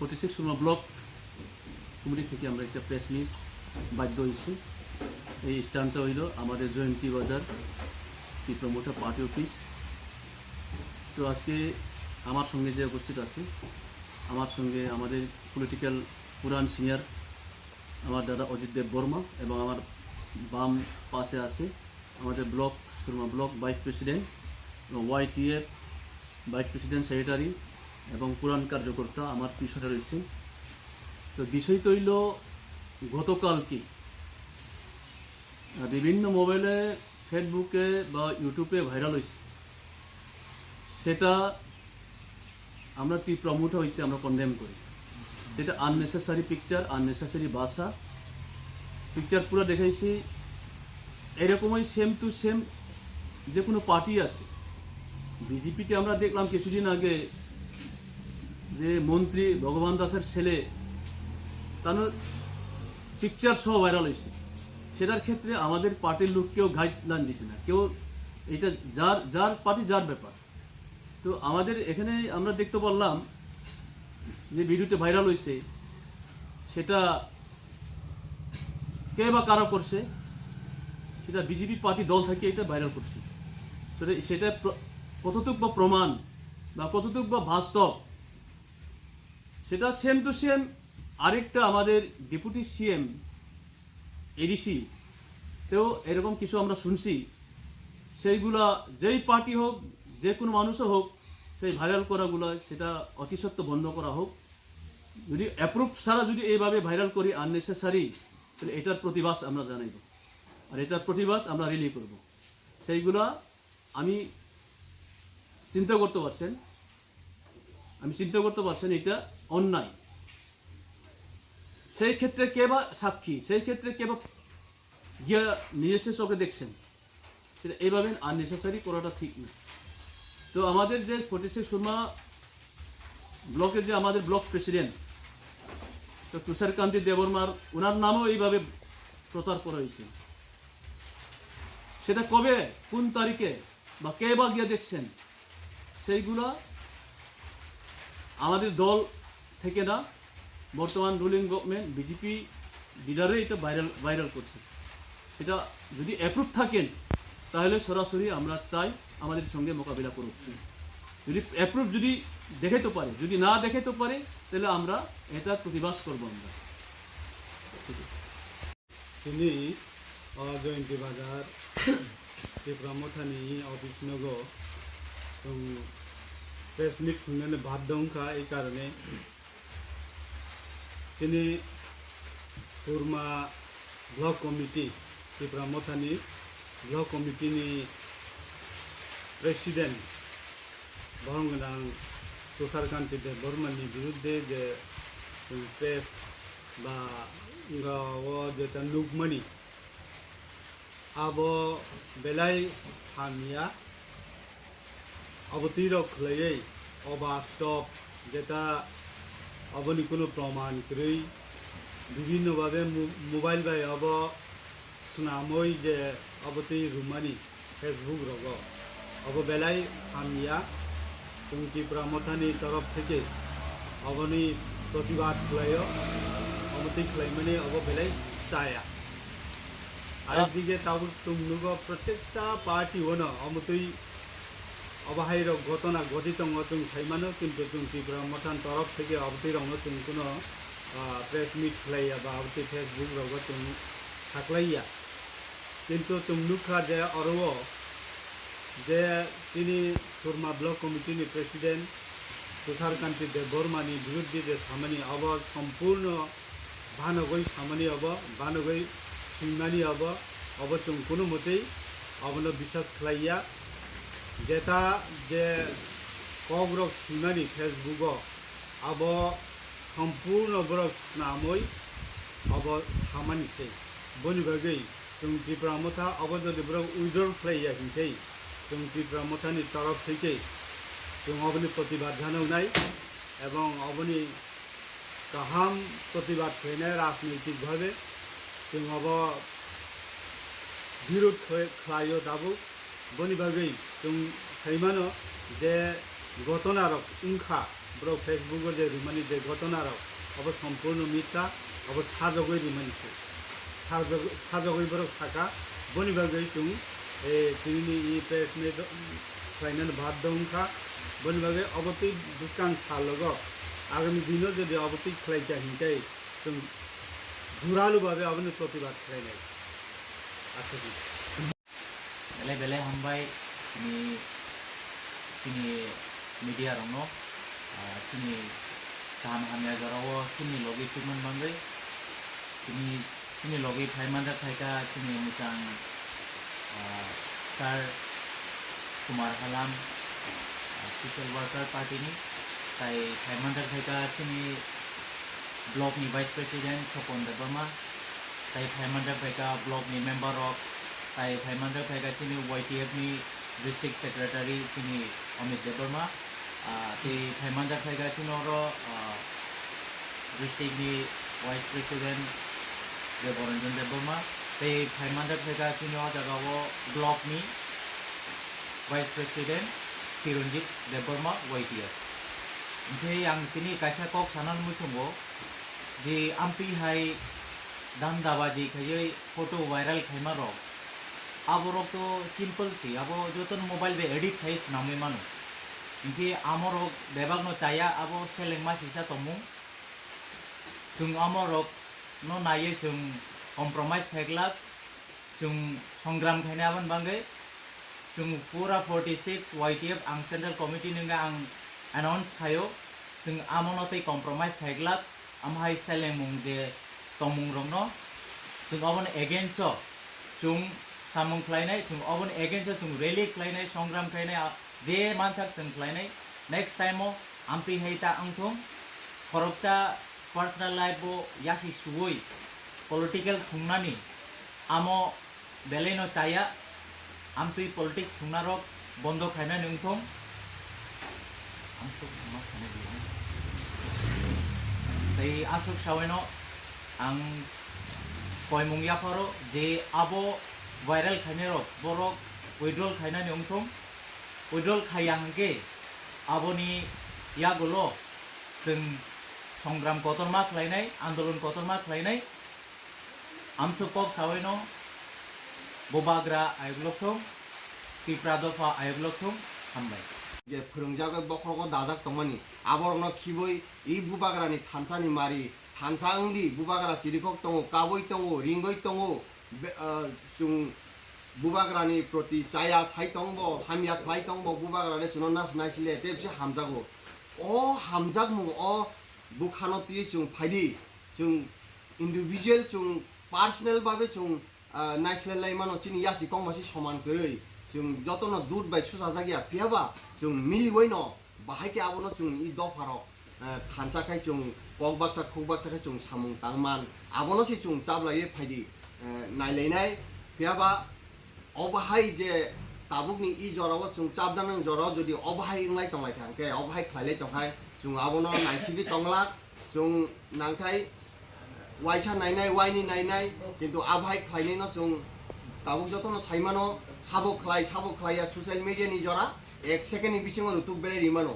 46SURMA block committee থেকে আমরা একটা প্রেস মিস বাধ্য হয়েছি। এই স্থানটা হইল আমাদের জয়ন্তী বাজার ত্রিপুরা মোটা পার্টি অফিস। তো আজকে আমার সঙ্গে যে উপস্থিত আছে, আমার সঙ্গে আমাদের পলিটিক্যাল পুরান সিনিয়র আমার দাদা অজিত দেববর্মা, এবং আমার বাম পাশে আছে আমাদের block Surma block vice president এবং YTF ভাইস প্রেসিডেন্ট সেক্রেটারি এবং পুরান কার্যকর্তা আমার পিছনে রয়েছে। তো বিষয়টা হইল গতকালকে বিভিন্ন মোবাইলে, ফেসবুকে বা ইউটিউবে ভাইরাল হয়েছে, সেটা আমরা ত্রিপুরা মোটা হইতে আমরা কন্ডেম করি। যেটা আননেসেসারি পিকচার, আননেসেসারি ভাষা। পিকচার পুরো দেখাইছি, এরকমই সেম টু সেম যে কোনো পার্টি আছে। বিজেপিতে আমরা দেখলাম কিছুদিন আগে যে মন্ত্রী ভগবান দাসের ছেলে, তার পিকচার সহ ভাইরাল হয়েছে। সেটার ক্ষেত্রে আমাদের পার্টির লোক কেউ গাইডলাইন দিছে না, কেউ এটা যার যার পার্টি যার ব্যাপার। তো আমাদের এখানে আমরা দেখতে পারলাম যে ভিডিওটা ভাইরাল হয়েছে, সেটা কে বা কারা করছে, সেটা বিজেপি পার্টি দল থেকে এটা ভাইরাল করছে। তো সেটা কতটুক বা প্রমাণ বা কতটুক বা বাস্তব, সেটা সেম টু সেম আরেকটা আমাদের ডেপুটি CM ADC তেও এরকম কিছু আমরা শুনছি। সেইগুলা যেই পার্টি হোক, যে কোনো মানুষও হোক, সেই ভাইরাল করাগুলো সেটা অতি সত্ত্ব বন্ধ করা হোক। যদি অ্যাপ্রুভ ছাড়া যদি এইভাবে ভাইরাল করি আননেসেসারি, তাহলে এটার প্রতিবাদ আমরা জানাইব, আর এটার প্রতিবাদ আমরা রিলি করব। সেইগুলা আমি চিন্তা করতে পারছেন, এটা অন্যায়। সেই ক্ষেত্রে কে বা সাক্ষী, সেই ক্ষেত্রে কে বা গিয়া নিজস্ব চোখে দেখছেন, সেটা এইভাবে আননেসেসারি করাটা ঠিক না। তো আমাদের যে 46SURMA ব্লকের যে আমাদের ব্লক প্রেসিডেন্ট তো তুষার কান্তি দেববর্মার, ওনার নামও এইভাবে প্রচার করা হয়েছে। সেটা কবে, কোন তারিখে বা কে বা গিয়ে দেখছেন, সেইগুলা আমাদের দল থেকে না, বর্তমান রুলিং গভর্নমেন্ট বিজেপি লিডারে এটা ভাইরাল করছে। সেটা যদি অ্যাপ্রুভ থাকেন, তাহলে সরাসরি আমরা চাই আমাদের সঙ্গে মোকাবিলা করুক। যদি অ্যাপ্রুভ যদি দেখাইতে পারে, যদি না দেখাইতে পারে, তাহলে আমরা এটার প্রতিবাদ করবো। আমরা তিনি জয়ন্তী বাজার ত্রিপুরা मोथानि অফিস নগ প্রেস মিট खुंनो বাধ্য হংখা। এই কারণে তিনি সুরমা ব্লক কমিটি, ত্রিপুরা मोथानि ব্লক কমিটিनि প্রেসিডেন্ট বরংগোनां তুষার কান্তি দেববর্মাनि বিরুদ্ধে যে প্রেস বা যেটা নুকমানি abo belai Hamya অবতীরক লয়েই অবাস্তব, যেটা অবনি কোনো প্রমাণ করেই বিভিন্নভাবে মোবাইল বাই অব স্নামই যে অবতী রুমানি ফেসবুক রগ অব বেলাই হামিয়া ত্রিপুরা मोथानि তরফ থেকে অবনি প্রতিবাদ খায়, অবতী খাই মানে অব বেলাই চায়া। আরেকদিকে তাও তুমনুগ প্রত্যেকটা পার্টি হনো অমতই অবাহির ঘটনা ঘটিত তুম খাইমানো, কিন্তু তুম ত্রিপুরা मोथानि তরফ থেকে অবতী রঙ তুম কোনো প্রেস মিট খাইয়া বা অবতী ফেসবুক রগ তুম থাকলাইয়া। কিন্তু তুমনুখা যে অরব যে তিনি সুরমা ব্লক কমিটিনি প্রেসিডেন্ট তুষার কান্তি দেববর্মানি বিরুদ্ধে যে সামানি অব সম্পূর্ণ ভানগই সামানি অব ভানগই সিংমানি অব তুম কোনো মতেই অবনো বিশ্বাস খাইয়া। যেটা যে কগ্রক সিংমানি ফেসবুক অব সম্পূর্ণ বরক স্নামই অব সামানিসে বনিবাগৈ তুম ত্রিপুরা मोथा অব যদি বরক উইড্রল খাইয়া হিংসে তুম ত্রিপুরা मोथानि তরফ থেকে তুম অবনি প্রতিবাদ জানাই এবং অবনি গাহাম প্রতিবাদ খাইনায় রাজনৈতিকভাবে তুম অব বিরোধ খাইও দাবো। বনিবাগৈ তুম খাইমানো যে ঘটনার উংখা bro Facebook je rimani je ঘটনা রাও অব সম্পূর্ণ মিথ্যা অব সাজগই রিমানিছে সাজগই বড় থাকা বনিবাগৈ তুং এ তিনি ই পেটনে ফাইনাল ভাত দংখা বনিবাগৈ অবতি দুস্কাং সালগ আগামী দিনও যদি অবতি খেলাইতা হিংকাই তুং ঘুরালুভাবে আপনি প্রতিবাদ খাইনাই আচ্ছা কি বেলে বেলে হামবাই চিনি মিডিয়া রং চিনি গাহাम हामया जराव चिनि लगे सुमन बांगै चिनि लगे फाइमानदा थाइका चिनि मोजां सार कुमार हालाम सोशल वर्कार पार्टीनि ताई फाइमानदा थाइका चिनि ब्लकनि भाइस प्रेसिडेंट तपन देबरमा ताई फाइमानदा थाइका ब्लकनि मेम्बर अफ ताई फाइमानदा थाइका चिनि YTF नि डिस्ट्रिक्ट सेक्रेटारि चिनि अमित देबरमा ते फाइमानदा थाइका चिनरो डिस्ट्रिक्ट नि वाइस प्रेसिडेंट Debbarma ते फाइमानदा थाइका चिनो जगाव ब्लक नि vice president Kirunjit Debbarma YTF ओमफ्राय आं तिनि कायसा कक सानान मुसुंगो जे आमपि हाय दाम दाबाजी खायै फोटो वायरल खाइमा रो आबो तो सिंपल सी आबो जतन मोबाइल बे एडिट खाइस नामे मानु ओमफ्राय आमरो बेबागनो चाया आबो सेलेंमा सिसा तमु जों आमरो न नायै जों कम्प्रोमाइज खाइग्ला जों संग्राम खाइना आबन बांगै जों पूरा 46 YTF आं सेंट्रल कमिटी नंगा आं अनाउंस खायो जों आमनोतै कम्प्रोमाइज खाइग्ला आमहाय सेलेंमुं जे तमुं रंनो जों आबन एगेन्स्ट जों सामुं खाइनाय जों आबन एगेन्स्ट जों रैली खाइनाय संग्राम खाइनाय जे मानसाक जों खाइनाय नेक्स्ट टाइमो आमपि हेता आंथों खरकसा पर्सनल लाइफ यासी सुवै पॉलिटिकल खुंनानि आमो बेलेनो चाया आमतुई पॉलिटिक्स खुंनारक बंद खाइना नोंथों तै आसुक सावैनो आं कयमुंगिया फारो जे आबो वायरल खाइनेरक बरक उइड्रल खाइना नोंथों उइड्रल खाइयांगे आबोनि यागुलो जों संग्राम कतरमा खालायनाय आंदोलन कतरमा खालायनाय आमसुपक सावैनो बोबाग्रा आयग्लकथों तिप्रा दफा आयग्लकथों हामबाय जे फोरोंजागो बखरगो दाजाक तंमानि आबरनो खिबोय इ बुबाग्रानि थानसानि मारि थानसा ओंदि बुबाग्रा चिरिखक दङ काबोय दङ रिंगोय दङ जों बुबाग्रानि प्रति चाया साइ दंबो हामिया खाइ दंबो बुबाग्रानि जुनो नास नायसिले तेबसे हामजागो अ हामजाग मु अ बुखानति जों फाइदि जों इन्डिभिजुअल जों पार्सनेल भाबे जों नायसिलाय मानो चिनि यासि कमासि समान गरै जों जतन दूध बाय सुसा जागिया पियाबा जों मिलिवै न बाहायके आबनो जों इ दफाराव थानसाखाय जों ककबाक्सा खुबाक्साखाय जों सामुं तांमान आबनो सि जों चाबलायै फाइदि नायलायनाय पियाबा अबाहाय जे ताबुकनि इ जराव जों चाबदानन जराव जदि अबाहाय इंलाय तंलाय थांके अबाहाय खायलाय तंहाय जों आबनो नायसिबि तंला जों नांखाय वाइसा नायनाय वाइनि नायनाय किन्तु आबाहाय खायनाय न जों ताबुक जतन साइमानो साबो खलाया सोशल मीडिया नि जरा एक सेकेंड नि बिसिंग रुतुक बेरे रिमानो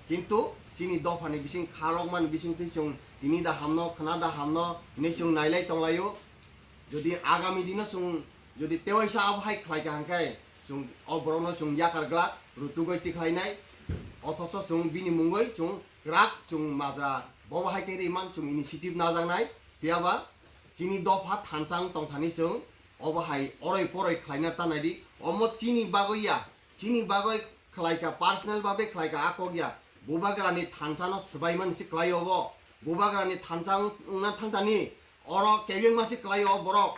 किन्तु चिनि दफानि बिसिंग खारकमान बिसिंग ति जों तिनि दा हामनो खना दा हामनो ने जों नायलाय तंलायो जदि आगामी दिन जों जदि तेवाइसा आबाहाय खायगा हांखाय जों अबरनो जों याकारग्ला रुतुगै तिखायनाय अथच जों बिनि मुंगै जों राग जों माजा बबाहाय के रिमान जों इनिशिएटिव नाजांनाय पियाबा चिनि दफा थानसां तंथानि जों अबाहाय अराय फराय खायना तानायदि अम चिनि बागै खालायका पार्सनेल भाबे खालायका आकगिया बुबाग्रानि थानसानो सबायमान सि खालायो अबो बुबाग्रानि थानसां ना थांतानि अर केबिं मासि खालायो बरक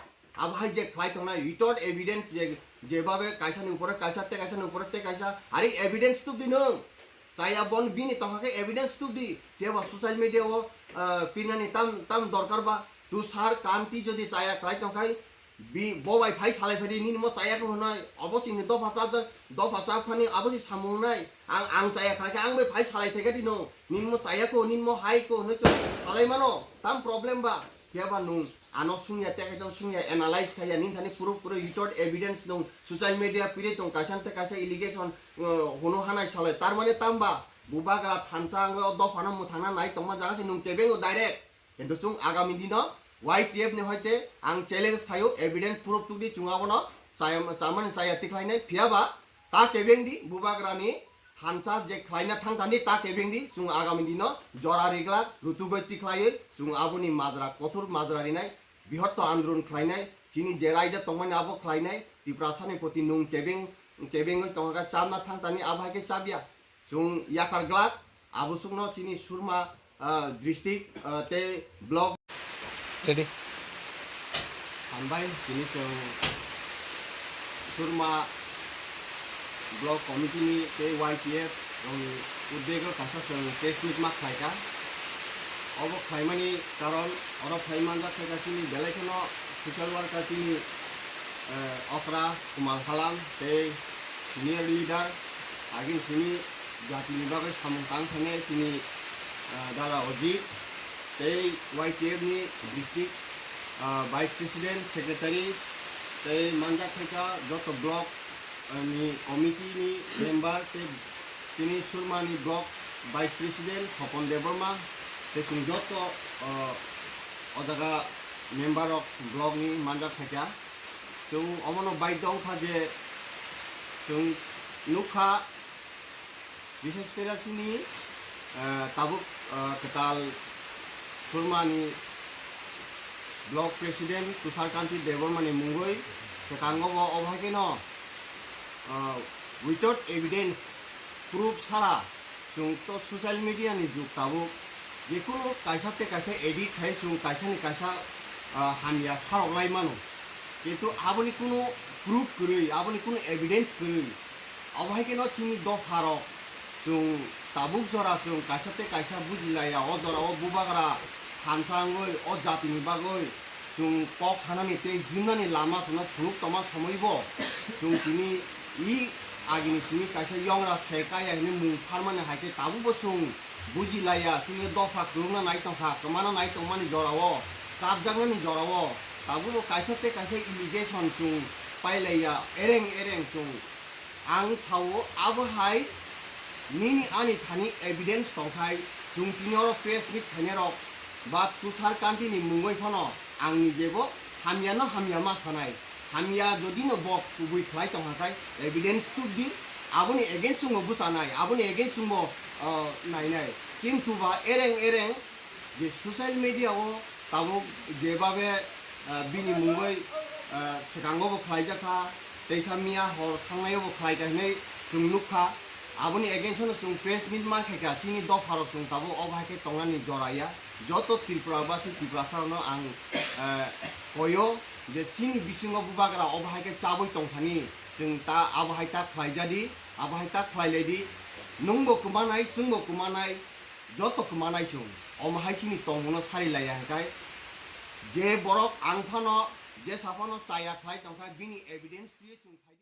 आबाहाय जे खालाय तंनाय विदाउट एविडेंस जे भाबे कायसानि ऊपर कायसा ते कायसानि ऊपर ते कायसा आरे एविडेंस तो दिनो चाया बन बिनि तंहाके एविडेंस तो दि तेवा सोशल मीडिया ओ पिनानि ताम दरकार बा तुषार कांति जदि चाया खालाय तंखाय बि बबाय फाइ सालाय फादि नि म चाया को होनाय अबसि नि दफा चाब थानि अबसि सामुनाय आं चाया खालाय आं बे फाइ सालाय फेगा दिनो नि म चाया को नि म हाय को न सालाय मानो ताम प्रॉब्लम बा केबा नु आनो सुनिया तेका सुनिया एनालाइज खाया नि थानि पुरो विदाउट एविडेंस दं सोशल मीडिया पिरे दं कायसान ते कायसा इलिगेशन होनो हानाय सालाय तार माने ताम बा bubagra thansang o do phana muthana nai tongma jaga se nung tebeng direct কিন্তু chung agami dino YTF ni hoite ang challenge thayo evidence proof tudi chungabono chaman saya tiklainai phiaba ta tebeng di bubagra ni thansa je khlaina thangtani ta tebeng di chung agami dino jora regla rutugoi tiklai chung aboni majra kothur majra rinai bihotto andron khlainai chini je raija tongmani abo khlainai tiprasani poti nung tebeng tonga chamna thangtani abhake chabia chung yakar glak abusukno chini surma district te block ready hambai chini surma block committee ni te YTF rong udego kasa press meet ma khlaika obo khlaimani karon oro khlaimanja theka chini belekeno social worker chini okra kumal halam te senior leader agin chini jati ni bagai samungtang thane chini dara ojit te YTF ni district vice president secretary te manja theka joto block ni committee ni member te chini surma ni block vice president Hopon Debbarma te chung joto odaga member of block ni manja theka chung omono baidong kha je chung nukha বিশেষ করে চিনি তাবুক কেতাল সুরমানি block president তুষার কান্তি দেববর্মানি মুঙ্গই সেকাঙ্গব অভাগে ন without evidence proof ছাড়া जों तो social media नि जुग Tabuk जेखुनु कायसाते कायसा एडिट थाय जों कायसानि कायसा हामिया सारगनाय मानो किन्तु आबनि कुनु प्रुफ गरै आबनि कुनु एभिडेंस गरै अभागे न चिनि द फारक जों ताबुक जरा जों कायसाते कायसा बुजिलाया अ जरा अ बुबाग्रा हानसाङै अ जातिनि बागै जों पक सानानि ते हिमनानि लामा सुना फुनुक तमा समयबो जों तिनि इ आगिनि सिनि कायसा यंरा सेकाया नि मुं फारमाने हायते ताबुबो जों बुजिलाया सिनि दफा खुलुंना नाय तंखा कमाना नाय तंमानि जरावो साबजागनानि जरावो ताबुबो कायसाते कायसा इलिगेशन जों पाइलाया एरें एरें जों आं सावो आबहाय निनि आनि थानि एविडेंस तंखाय जों तिनियाव प्रेस मिट थानेराव बा तुषार कान्तिनि मुंगै फनो आंनि जेबो हामियानो हामिया मा सानाय हामिया जदि न बक कुबुइ खाय तंखाय एविडेंस टु दि आबनि एगेन्स्ट जों बुसानाय आबनि एगेन्स्ट जों नायनाय किन्तु बा एरें एरें जे सोशल मीडियाव ताबो जेबाबे बिनि मुंगै सिगाङावबो खायजाखा दैसामिया हर थांनायावबो खायजाहैनाय जों नुखा आबनि एगेन्स्टनो जों प्रेस मिट मा खायगा चिनि द फारक जों ताबो अभाके तंगानि जराया जत त्रिपुरा बासि त्रिपुरासारनो आं कयो जे चिनि बिसिङाव बुबाग्रा अभाके चाबै तंखानि जों ता आबहायता खायजादि आबहायता खायलायदि नंगो कुमानाय जोंबो कुमानाय जत कुमानाय जों अमाहाय चिनि तंगनो सारिलाया हाय जे बरक आंफानो जे साफानो चाया खाय तंखा बिनि एविडेंस दिए जों